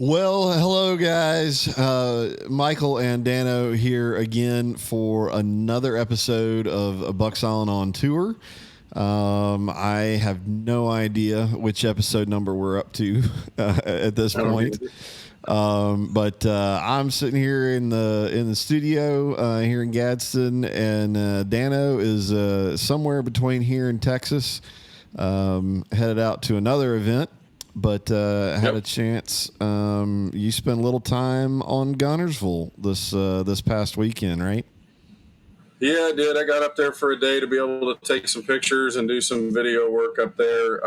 Well, hello guys. Michael and Dano here again for another episode of Bucks Island on Tour. I have no idea which episode number we're up to at this point. But I'm sitting here in the studio here in Gadsden, and Dano is somewhere between here and Texas, headed out to another event. But had a chance. You spent a little time on Guntersville this past weekend, right? Yeah, I did. I got up there for a day to be able to take some pictures and do some video work up there.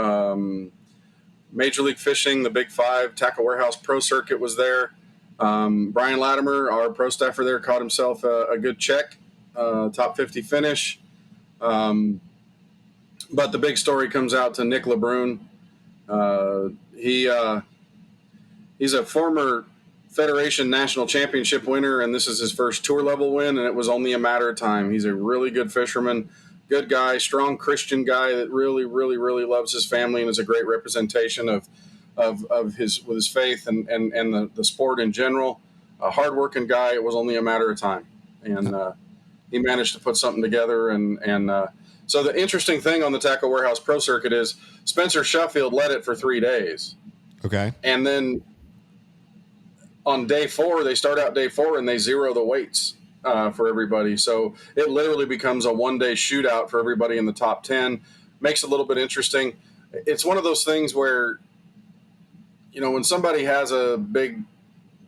Major League Fishing, the Big Five, Tackle Warehouse Pro Circuit was there. Brian Latimer, our pro staffer there, caught himself a good check, top 50 finish. But the big story comes out to Nick LeBrun. He's a former Federation National Championship winner, and this is his first tour level win, and it was only a matter of time. He's a really good fisherman, good guy, strong Christian guy that really, really, really loves his family and is a great representation of his faith and the sport in general. A hardworking guy. It was only a matter of time, and he managed to put something together. So the interesting thing on the Tackle Warehouse Pro Circuit is Spencer Sheffield led it for 3 days. Okay. And then on day 4, they start out day 4 and they zero the weights for everybody. So it literally becomes a one-day shootout for everybody in the top 10. Makes it a little bit interesting. It's one of those things where, when somebody has a big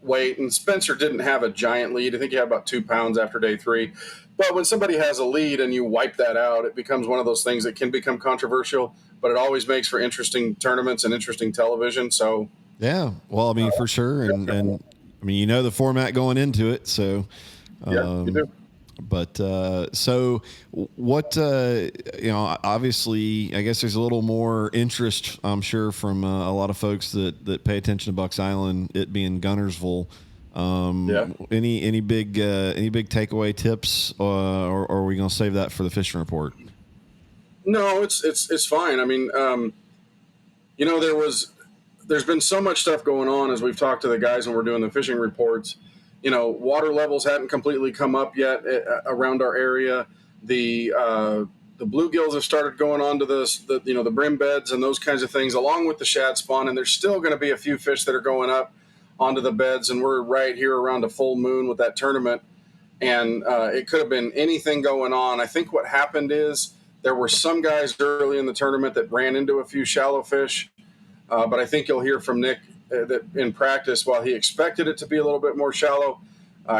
weight, and Spencer didn't have a giant lead. I think he had about 2 pounds after day 3. But when somebody has a lead and you wipe that out, it becomes one of those things that can become controversial, but it always makes for interesting tournaments and interesting television. So, yeah, well, I mean, for sure. And I mean, the format going into it. So, yeah, you do. But so what, obviously, I guess there's a little more interest, I'm sure, from a lot of folks that pay attention to Bucks Island, it being Guntersville. Any big takeaway tips, or are we going to save that for the fishing report? No, it's fine. I mean, there's been so much stuff going on as we've talked to the guys when we're doing the fishing reports. Water levels hadn't completely come up yet around our area. The bluegills have started going on to the brim beds and those kinds of things, along with the shad spawn. And there's still going to be a few fish that are going up onto the beds, and we're right here around a full moon with that tournament. And it could have been anything going on. I think what happened is there were some guys early in the tournament that ran into a few shallow fish. But I think you'll hear from Nick that in practice, while he expected it to be a little bit more shallow,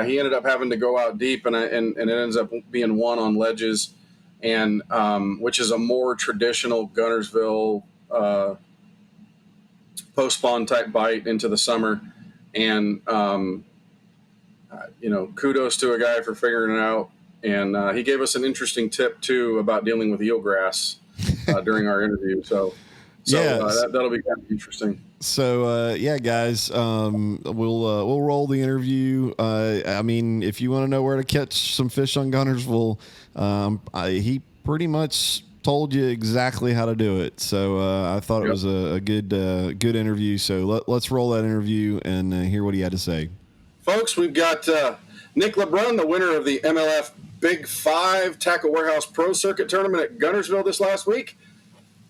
he ended up having to go out deep, and it ends up being one on ledges, and which is a more traditional Guntersville post-spawn type bite into the summer. And, kudos to a guy for figuring it out. And he gave us an interesting tip, too, about dealing with eelgrass during our interview. So that'll be kind of interesting. So guys, we'll roll the interview. I mean, if you want to know where to catch some fish on Guntersville, he pretty much told you exactly how to do it. So I thought it was a good interview. So let's roll that interview and hear what he had to say. Folks, we've got Nick LeBrun, the winner of the MLF Big Five Tackle Warehouse Pro Circuit Tournament at Guntersville this last week.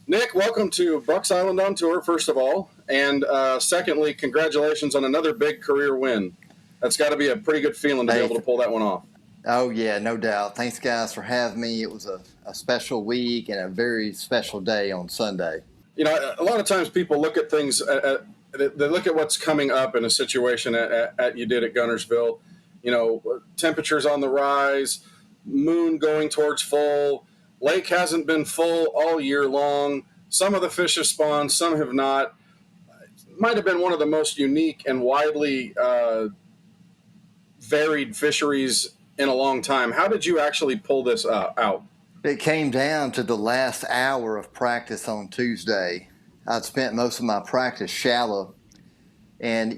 Nick, welcome to Bucks Island on Tour, first of all. And secondly, congratulations on another big career win. That's got to be a pretty good feeling to be able to pull that one off. Oh, yeah, no doubt. Thanks, guys, for having me. It was a special week and a very special day on Sunday. A lot of times people look at things, they look at what's coming up in a situation at you did at Guntersville. Temperatures on the rise, moon going towards full. Lake hasn't been full all year long. Some of the fish have spawned, some have not. It might have been one of the most unique and widely varied fisheries in a long time. How did you actually pull this out? It came down to the last hour of practice on Tuesday. I'd spent most of my practice shallow and,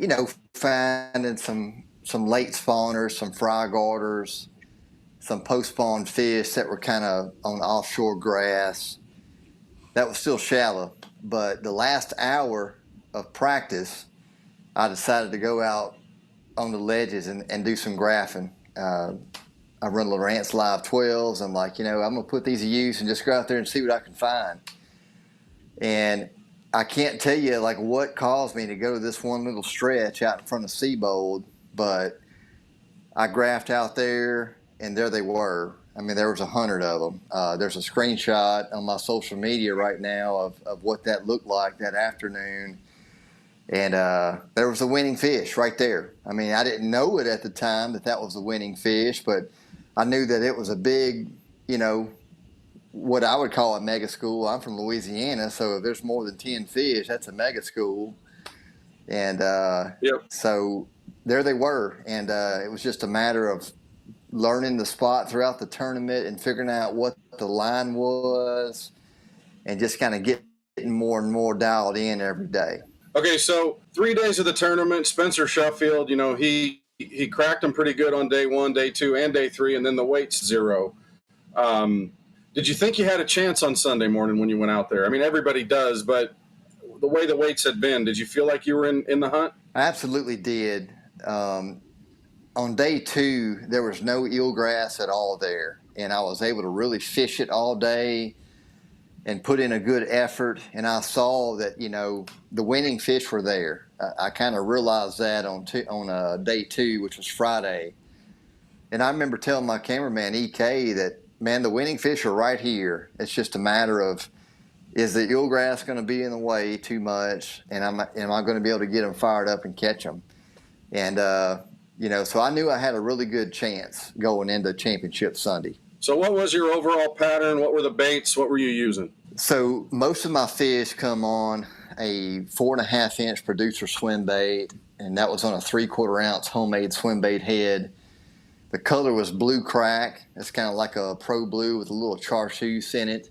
finding some late spawners, some fry garters, some post-spawn fish that were kind of on offshore grass. That was still shallow, but the last hour of practice, I decided to go out on the ledges and do some graphing. I run Lowrance Live 12s. I'm like, I'm going to put these to use and just go out there and see what I can find. And I can't tell you like what caused me to go to this one little stretch out in front of Seabold, but I graphed out there and there they were. I mean, there was 100 of them. There's a screenshot on my social media right now of what that looked like that afternoon. And there was a winning fish right there. I mean, I didn't know it at the time that was a winning fish, but I knew that it was a big, what I would call a mega school. I'm from Louisiana, so if there's more than 10 fish, that's a mega school. And so there they were. And it was just a matter of learning the spot throughout the tournament and figuring out what the line was and just kind of getting more and more dialed in every day. Okay, so 3 days of the tournament, Spencer Sheffield, he cracked them pretty good on day 1, day 2, and day 3, and then the weight's 0. Did you think you had a chance on Sunday morning when you went out there? I mean, everybody does, but the way the weights had been, did you feel like you were in the hunt? I absolutely did. On day 2, there was no eelgrass at all there, and I was able to really fish it all day and put in a good effort. And I saw that, the winning fish were there. I kind of realized that on day 2, which was Friday. And I remember telling my cameraman, EK, that, man, the winning fish are right here. It's just a matter of, is the eelgrass going to be in the way too much? And am I going to be able to get them fired up and catch them? And, so I knew I had a really good chance going into Championship Sunday. So what was your overall pattern? What were the baits? What were you using? So most of my fish come on a 4.5-inch producer swim bait, and that was on a 3/4 ounce homemade swim bait head. The color was blue crack. It's kind of like a pro blue with a little chartreuse in it.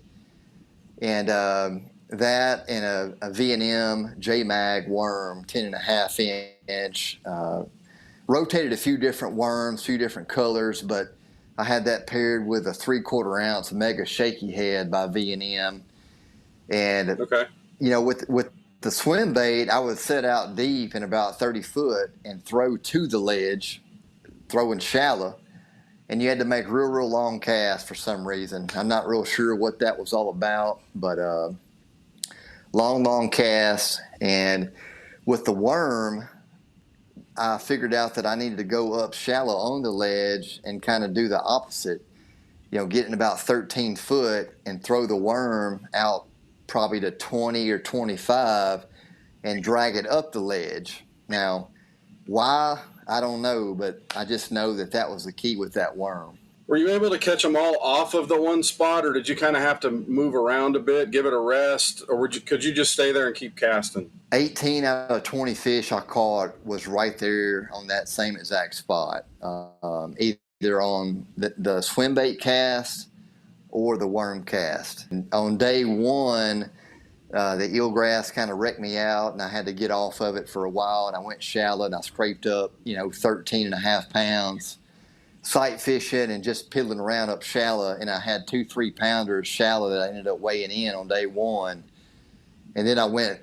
And that and a V&M J-Mag worm, 10.5 inch. Rotated a few different worms, few different colors, but I had that paired with a 3/4 ounce mega shaky head by V&M. And, okay. With the swim bait, I would set out deep in about 30 foot and throw to the ledge, throwing shallow. And you had to make real long casts for some reason. I'm not real sure what that was all about, but long casts. And with the worm, I figured out that I needed to go up shallow on the ledge and kind of do the opposite, get in about 13 foot and throw the worm out probably to 20 or 25 and drag it up the ledge. Now, why? I don't know, but I just know that was the key with that worm. Were you able to catch them all off of the one spot, or did you kind of have to move around a bit, give it a rest, or could you just stay there and keep casting? 18 out of 20 fish I caught was right there on that same exact spot, either on the swim bait cast or the worm cast. And on day 1, the eelgrass kind of wrecked me out, and I had to get off of it for a while, and I went shallow, and I scraped up, 13.5 pounds, sight fishing and just piddling around up shallow, and I had 2 3-pounders shallow that I ended up weighing in on day 1. And then I went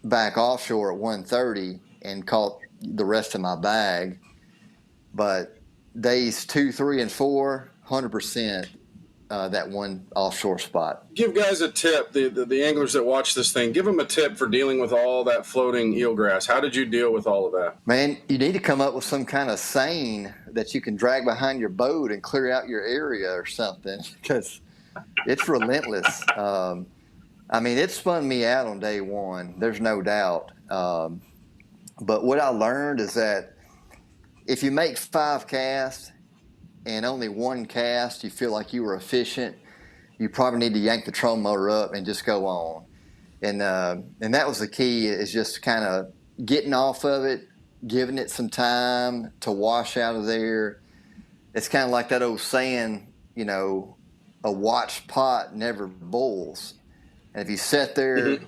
back offshore at 1:30 and caught the rest of my bag. But days 2, 3, and 4, 100%. That one offshore spot. Give guys a tip, the anglers that watch this thing, give them a tip for dealing with all that floating eelgrass. How did you deal with all of that? Man, you need to come up with some kind of seine that you can drag behind your boat and clear out your area or something, because it's relentless. It spun me out on day 1. There's no doubt. But what I learned is that if you make 5 casts, and only 1 cast you feel like you were efficient, you probably need to yank the trolling motor up and just go on. And that was the key, is just kind of getting off of it, giving it some time to wash out of there. It's kind of like that old saying, a watched pot never boils. And if you sit there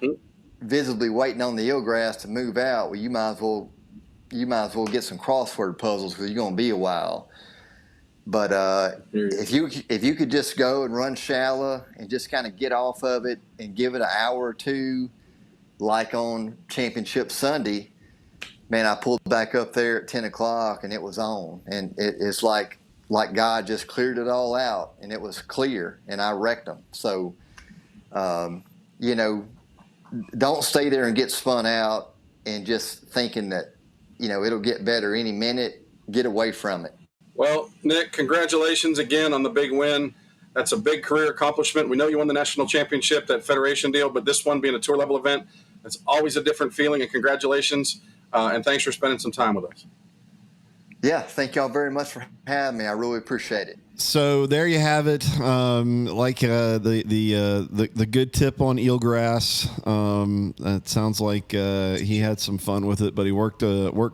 visibly waiting on the eelgrass to move out, well, you might as well get some crossword puzzles, because you're going to be a while. But if you could just go and run shallow and just kind of get off of it and give it an hour or two, like on Championship Sunday, man, I pulled back up there at 10 o'clock and it was on. And it's like God just cleared it all out and it was clear and I wrecked them. So, you know, don't stay there and get spun out and just thinking that, you know, it'll get better any minute. Get away from it. Well, Nick, congratulations again on the big win. That's a big career accomplishment. We know you won the national championship, that federation deal, but this one being a tour level event, it's always a different feeling. And congratulations, and thanks for spending some time with us. Yeah, thank y'all very much for having me. I really appreciate it. So there you have it. The good tip on eelgrass. It sounds like he had some fun with it, but he worked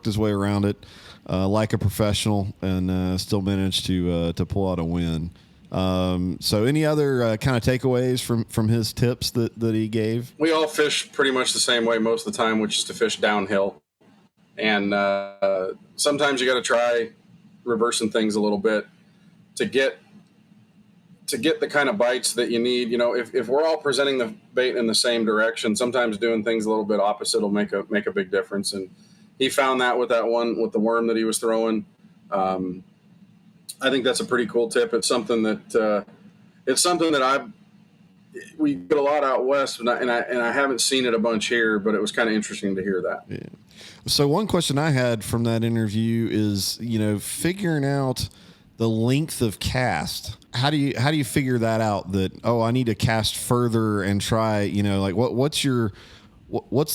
his way around it like a professional, and still managed to pull out a win. So any other kind of takeaways from his tips that he gave? We all fish pretty much the same way most of the time, which is to fish downhill. And sometimes you got to try reversing things a little bit to get the kind of bites that you need. You know, if we're all presenting the bait in the same direction, sometimes doing things a little bit opposite will make a big difference. And he found that with that one, with the worm that he was throwing. I think that's a pretty cool tip. It's something that we get a lot out west, and I haven't seen it a bunch here, but it was kind of interesting to hear that. Yeah. So one question I had from that interview is, you know, figuring out the length of cast. How do you figure that out? That, oh, I need to cast further and try, you know, like what's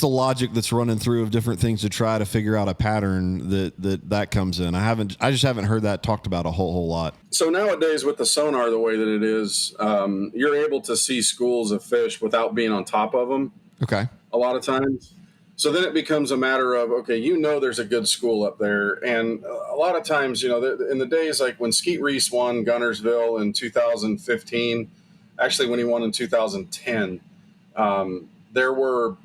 the logic that's running through of different things to try to figure out a pattern that comes in? I just haven't heard that talked about a whole lot. So nowadays with the sonar the way that it is, you're able to see schools of fish without being on top of them. Okay. A lot of times. So then it becomes a matter of, okay, you know, there's a good school up there. And a lot of times, you know, in the days like when Skeet Reese won Guntersville in 2015, actually when he won in 2010, there were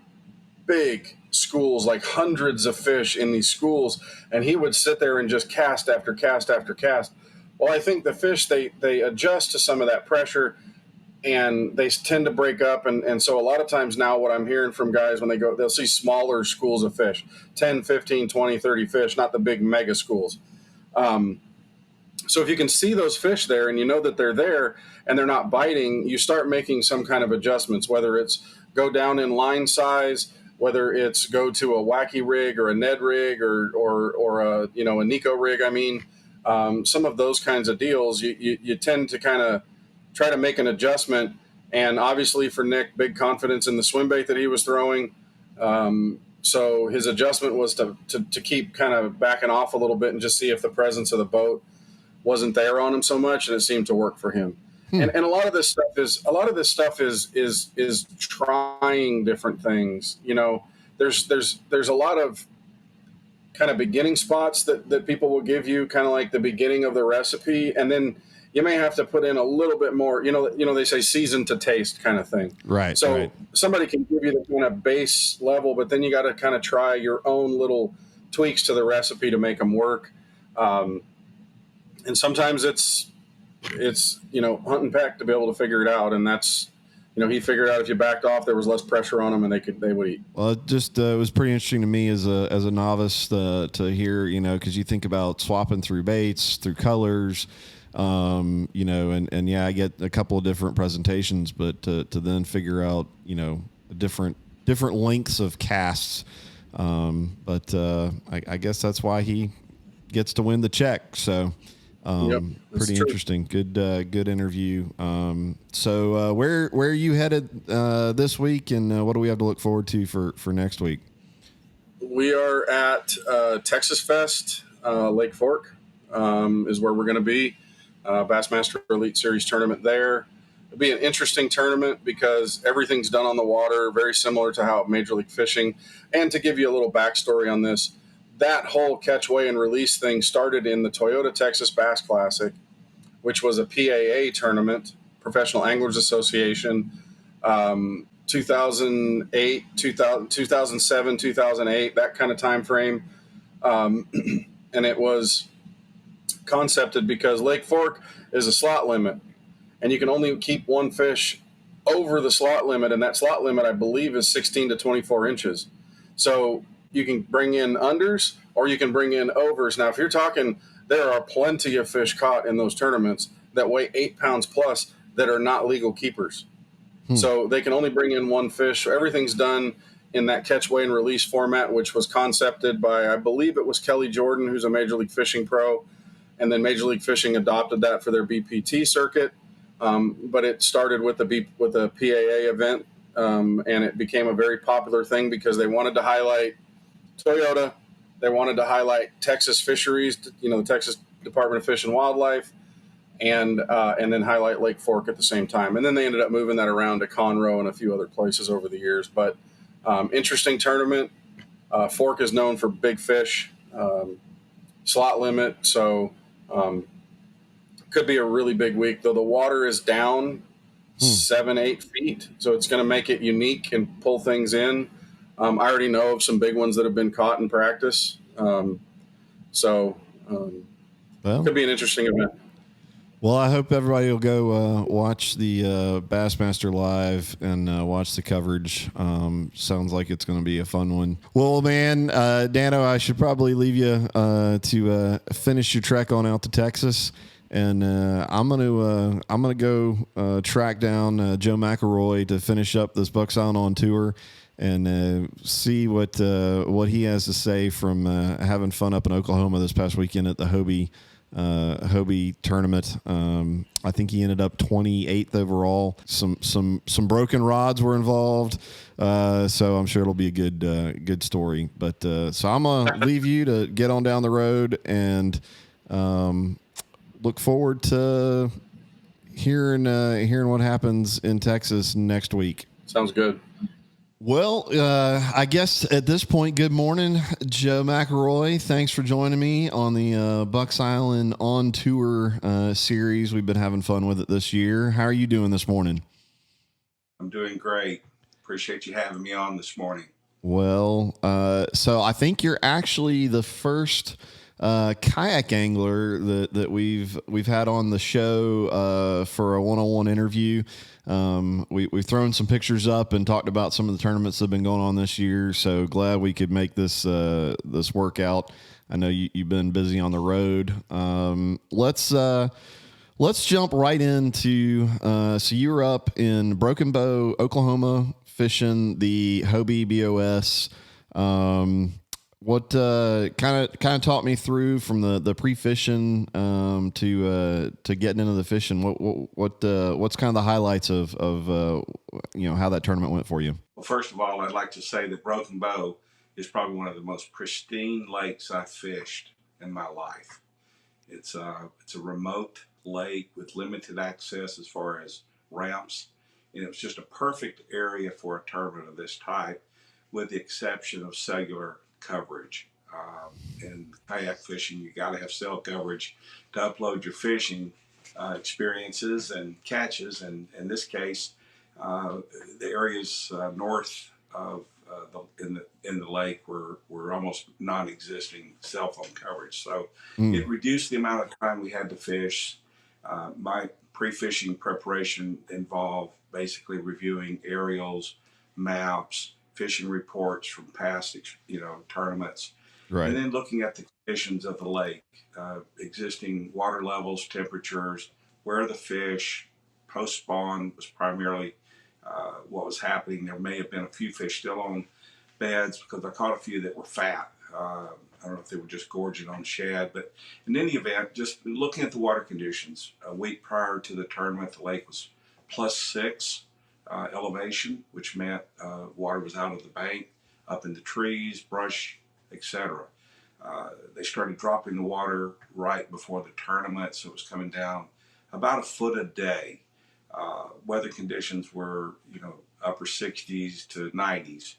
big schools, like hundreds of fish in these schools, and he would sit there and just cast after cast after cast. Well, I think the fish, they adjust to some of that pressure, and they tend to break up. And so a lot of times now what I'm hearing from guys when they go, they'll see smaller schools of fish, 10, 15, 20, 30 fish, not the big mega schools. So if you can see those fish there and you know that they're there and they're not biting, you start making some kind of adjustments, whether it's go down in line size, whether it's go to a wacky rig or a Ned rig or a, you know, a Nico rig. I mean, some of those kinds of deals, you tend to kind of try to make an adjustment. And obviously for Nick, big confidence in the swim bait that he was throwing. So his adjustment was to keep kind of backing off a little bit and just see if the presence of the boat wasn't there on him so much, and it seemed to work for him. And a lot of this stuff is trying different things. You know, there's a lot of kind of beginning spots that people will give you, kind of like the beginning of the recipe, and then you may have to put in a little bit more. You know, they say season to taste kind of thing. Right. So right. Somebody can give you the kind of base level, but then you got to kind of try your own little tweaks to the recipe to make them work. And sometimes it's you know, hunt and peck to be able to figure it out, and that's, you know, he figured out if you backed off, there was less pressure on them, and they would eat. Well, it just it was pretty interesting to me as a novice to hear, you know, because you think about swapping through baits, through colors, you know, and yeah, I get a couple of different presentations, but to then figure out, you know, different lengths of casts, but I guess that's why he gets to win the check. So. Pretty interesting. Good interview. So where are you headed this week, and what do we have to look forward to for next week? We are at Texas Fest, Lake Fork, is where we're going to be. Bassmaster Elite Series tournament there. It'll be an interesting tournament because everything's done on the water, very similar to how Major League Fishing. And to give you a little backstory on this, that whole catch, weigh, and release thing started in the Toyota Texas Bass Classic, which was a PAA tournament, Professional Anglers Association, 2008, 2007, 2008, that kind of time frame. And it was concepted because Lake Fork is a slot limit, and you can only keep one fish over the slot limit, and that slot limit, I believe, is 16 to 24 inches. So You can bring in unders or you can bring in overs. Now, if you're talking, there are plenty of fish caught in those tournaments that weigh 8 pounds plus that are not legal keepers. So they can only bring in one fish. Everything's done in that catch, weigh, and release format, which was concepted by, I believe it was Kelly Jordan, who's a Major League Fishing pro. And then Major League Fishing adopted that for their BPT circuit. But it started with a PAA event, and it became a very popular thing because they wanted to highlight Toyota. They wanted to highlight Texas fisheries, the Texas Department of Fish and Wildlife, and then highlight Lake Fork at the same time. And then they ended up moving that around to Conroe and a few other places over the years. But interesting tournament. Fork is known for big fish, slot limit. So could be a really big week, though the water is down 7-8 feet. So it's going to make it unique and pull things in. I already know of some big ones that have been caught in practice. Could be an interesting event. Well, I hope everybody will go watch the Bassmaster Live and watch the coverage. Sounds like it's going to be a fun one. Well, man, Dano, I should probably leave you to finish your trek on out to Texas, and I'm gonna go track down Joe McElroy to finish up this Bucks Island on tour and see what he has to say from having fun up in Oklahoma this past weekend at the Hobie tournament. I think he ended up 28th overall. Some broken rods were involved, so I'm sure it'll be a good story. But so I'm gonna leave you to get on down the road and look forward to hearing what happens in Texas next week. Sounds good. Well, I guess at this point, good morning, Joe McElroy. Thanks for joining me on the Bucks Island on Tour series. We've been having fun with it this year. How are you doing this morning? I'm doing great. Appreciate you having me on this morning. Well, so I think you're actually the first kayak angler that we've had on the show for a one-on-one interview. We've thrown some pictures up and talked about some of the tournaments that have been going on this year. So glad we could make this workout. I know you've been busy on the road. Let's jump right into. So you were up in Broken Bow, Oklahoma, fishing the Hobie BOS. What kind of taught me through from the pre-fishing to getting into the fishing? What's kind of the highlights of how that tournament went for you? Well, first of all, I'd like to say that Broken Bow is probably one of the most pristine lakes I've fished in my life. It's a remote lake with limited access as far as ramps, and it was just a perfect area for a tournament of this type, with the exception of cellular coverage. In kayak fishing, you got to have cell coverage to upload your fishing experiences and catches. And in this case, the areas north of in the lake were almost non-existing cell phone coverage. So it reduced the amount of time we had to fish. My pre-fishing preparation involved basically reviewing aerials, maps, fishing reports from past, tournaments, Right. and then looking at the conditions of the lake, existing water levels, temperatures, where the fish. Post spawn was primarily what was happening. There may have been a few fish still on beds because I caught a few that were fat. I don't know if they were just gorging on shad, but in any event, just looking at the water conditions. A week prior to the tournament, the lake was +6. Elevation, which meant water was out of the bank, up in the trees, brush, etc. They started dropping the water right before the tournament, so it was coming down about a foot a day. Weather conditions were, upper 60s to 90s.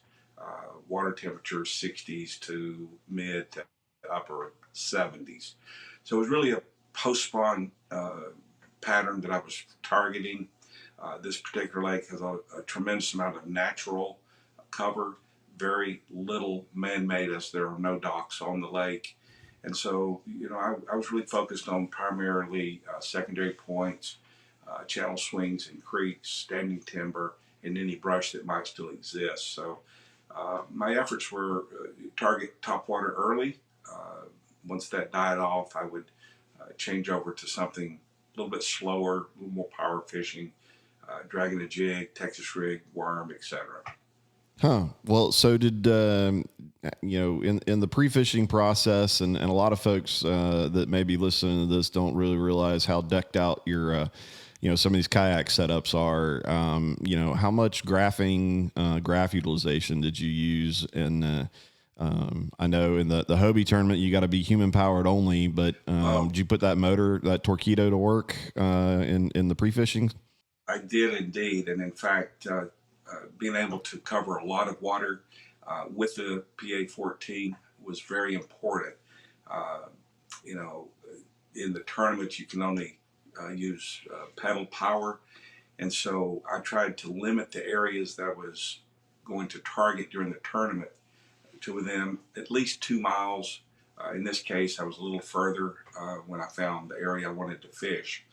Water temperature 60s to mid to upper 70s. So it was really a post-spawn pattern that I was targeting. This particular lake has a tremendous amount of natural cover, very little man-made, as there are no docks on the lake. And so, I was really focused on primarily secondary points, channel swings and creeks, standing timber, and any brush that might still exist. So My efforts were target topwater early. Once that died off, I would change over to something a little bit slower, a little more power fishing, dragging a jig, Texas rig, worm, etc. Huh. Well, so did in the pre-fishing process, and a lot of folks that may be listening to this don't really realize how decked out your some of these kayak setups are. How much graph utilization did you use in? I know in the Hobie tournament you got to be human powered only, but did you put that torpedo to work in the pre-fishing? I did indeed, and in fact, being able to cover a lot of water with the PA-14 was very important. Uh, you know, in the tournament, you can only use pedal power, and so I tried to limit the areas that I was going to target during the tournament to within at least 2 miles. In this case, I was a little further when I found the area I wanted to fish.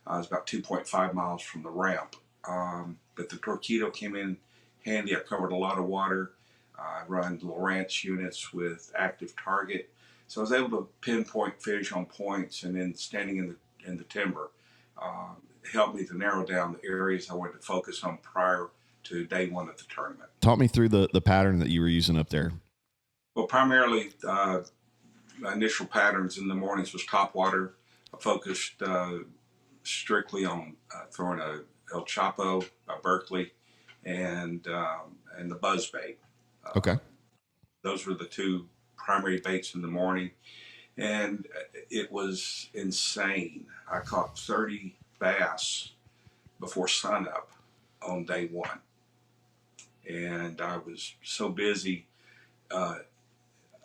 It was about 2.5 miles from the ramp. But the torpedo came in handy. I covered a lot of water. I run Lowrance units with active target. So I was able to pinpoint fish on points, and then standing in the timber helped me to narrow down the areas I wanted to focus on prior to day one of the tournament. Talk me through the pattern that you were using up there. Well, primarily, my initial patterns in the mornings was topwater. I focused strictly on throwing a El Chapo by Berkeley and the buzz bait. Okay. Those were the two primary baits in the morning, and it was insane. I caught 30 bass before sunup on day one, and I was so busy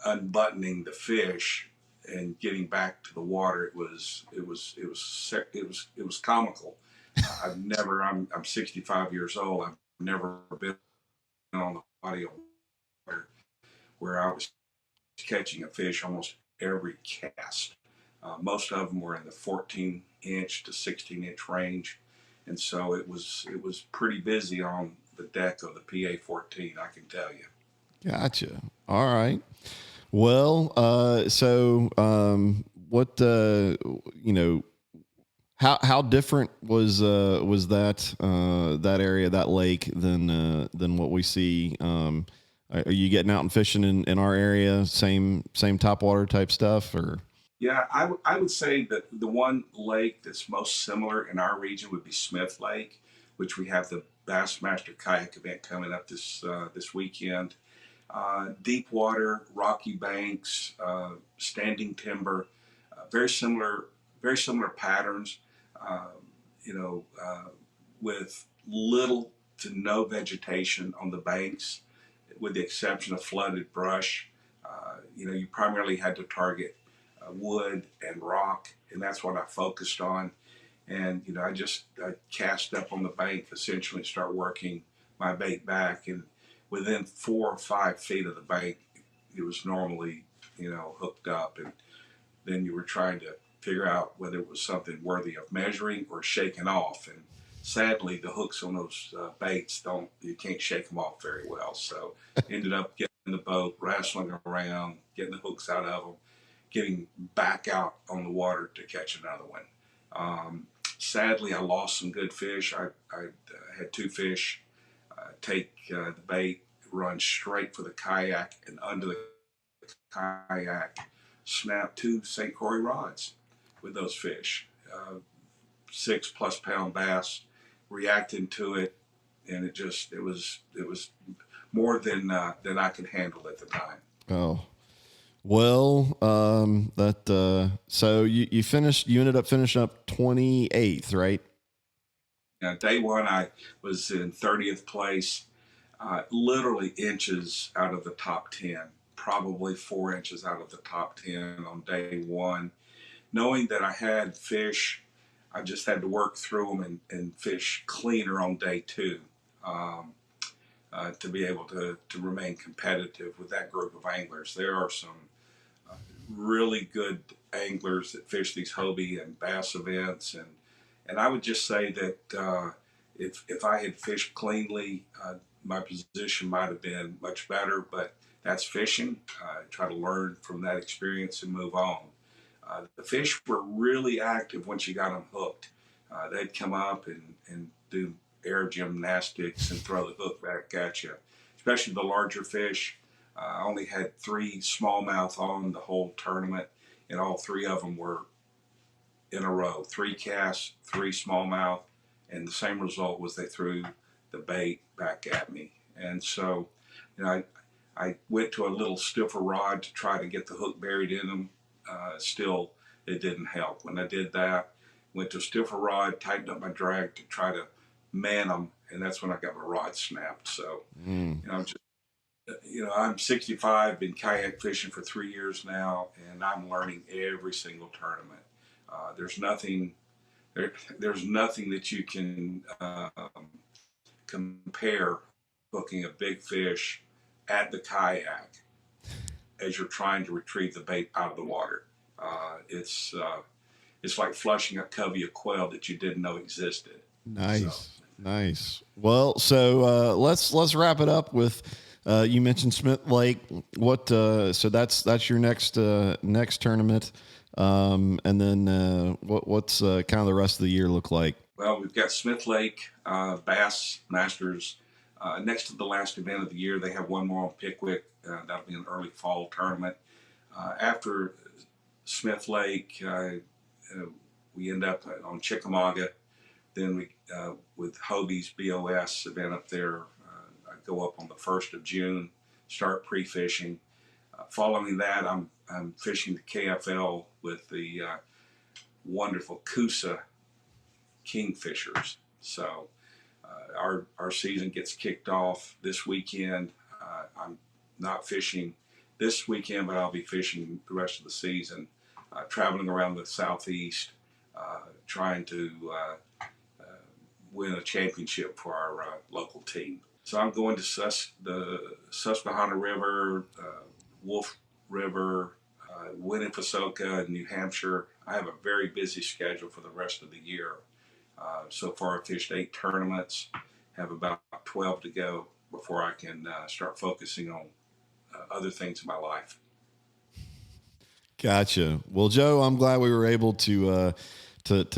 unbuttoning the fish and getting back to the water. It was comical. I'm 65 years old. I've never been on the body of water where I was catching a fish almost every cast. Most of them were in the 14-inch to 16-inch range, and so it was pretty busy on the deck of the PA-14. I can tell you. Gotcha. All right. Well, what how different was that area, that lake, than what we see? Are you getting out and fishing in our area? Same topwater type stuff, or? Yeah, I would say that the one lake that's most similar in our region would be Smith Lake, which we have the Bassmaster Kayak event coming up this weekend. Deep water, rocky banks, standing timber, very similar patterns. Uh, with little to no vegetation on the banks, with the exception of flooded brush. You primarily had to target wood and rock, and that's what I focused on. And I cast up on the bank, essentially start working my bait back, and within 4 or 5 feet of the bank, it was normally hooked up, and then you were trying to figure out whether it was something worthy of measuring or shaking off. And sadly, the hooks on those baits you can't shake them off very well. So ended up getting in the boat, wrestling around, getting the hooks out of them, getting back out on the water to catch another one. Sadly, I lost some good fish. I had 2 fish take the bait, run straight for the kayak, and under the kayak, snap 2 St. Croix rods with those fish. 6+ pound bass, reacting to it, and it was more than I could handle at the time. Oh, well, so you ended up finishing up 28th, right? Now, day one, I was in 30th place, literally inches out of the top 10, probably 4 inches out of the top 10 on day one. Knowing that I had fish, I just had to work through them and fish cleaner on day 2 to be able to remain competitive with that group of anglers. There are some really good anglers that fish these Hobie and bass events, and I would just say that if I had fished cleanly, my position might have been much better. But that's fishing. Try to learn from that experience and move on. The fish were really active once you got them hooked. They'd come up and do air gymnastics and throw the hook back at you, especially the larger fish. I only had 3 smallmouth on the whole tournament, and all 3 of them were in a row. 3 casts, 3 smallmouth, and the same result was they threw the bait back at me. And so, I went to a little stiffer rod to try to get the hook buried in them. Still, it didn't help. When I did that, went to a stiffer rod, tightened up my drag to try to man them, and that's when I got my rod snapped. So, I'm 65, been kayak fishing for 3 years now, and I'm learning every single tournament. There's nothing that you can compare hooking a big fish at the kayak as you're trying to retrieve the bait out of the water. It's like flushing a covey of quail that you didn't know existed. Nice. Well, so let's wrap it up with. You mentioned Smith Lake. What? So that's your next tournament, and then what's kind of the rest of the year look like? Well, we've got Smith Lake Bass Masters next to the last event of the year. They have one more on Pickwick. That'll be an early fall tournament. After Smith Lake, we end up on Chickamauga. Then we with Hobie's BOS event up there. I go up on the 1st of June, start pre-fishing. Following that, I'm fishing the KFL with the wonderful Coosa Kingfishers. So our season gets kicked off this weekend. I'm not fishing this weekend, but I'll be fishing the rest of the season, traveling around the southeast, trying to win a championship for our local team. So I'm going to the Susquehanna River, Wolf River, Winnepesaukah, New Hampshire. I have a very busy schedule for the rest of the year. So far, I've fished 8 tournaments, have about 12 to go before I can start focusing on other things in my life. Gotcha. Well, Joe, I'm glad we were able to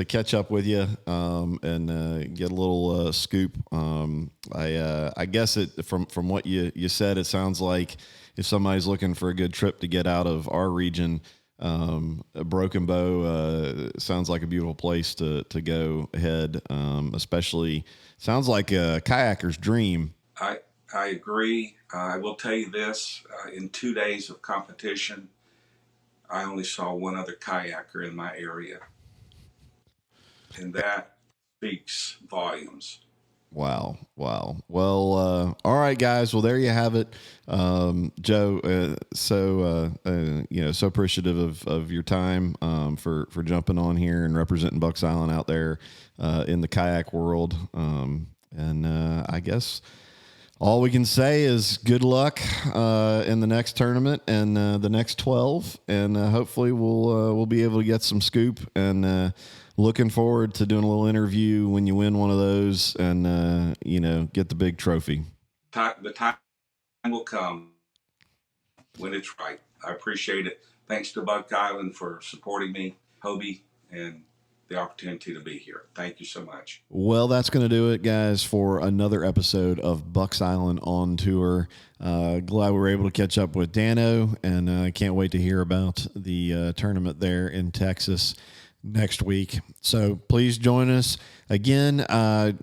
catch up with you and get a little scoop. I guess from what you said, it sounds like if somebody's looking for a good trip to get out of our region, Broken Bow sounds like a beautiful place to go ahead. Especially sounds like a kayaker's dream. I agree. I will tell you this: in 2 days of competition, I only saw one other kayaker in my area. And that speaks volumes. Wow. Well, all right, guys. Well, there you have it. Joe, so appreciative of your time, for jumping on here and representing Bucks Island out there, in the kayak world. I guess all we can say is good luck, in the next tournament and, the next 12, and, hopefully we'll be able to get some scoop, and, looking forward to doing a little interview when you win one of those and, get the big trophy. The time will come when it's right. I appreciate it. Thanks to Buck Island for supporting me, Hobie, and the opportunity to be here. Thank you so much. Well, that's going to do it, guys, for another episode of Bucks Island on Tour. Glad we were able to catch up with Dano, and I can't wait to hear about the tournament there in Texas next week. So please join us again. I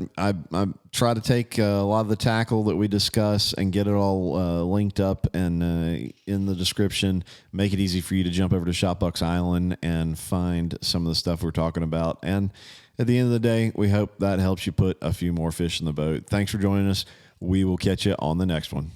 try to take a lot of the tackle that we discuss and get it all linked up and in the description. Make it easy for you to jump over to Shop Bucks Island and find some of the stuff we're talking about. And at the end of the day, we hope that helps you put a few more fish in the boat. Thanks for joining us. We will catch you on the next one.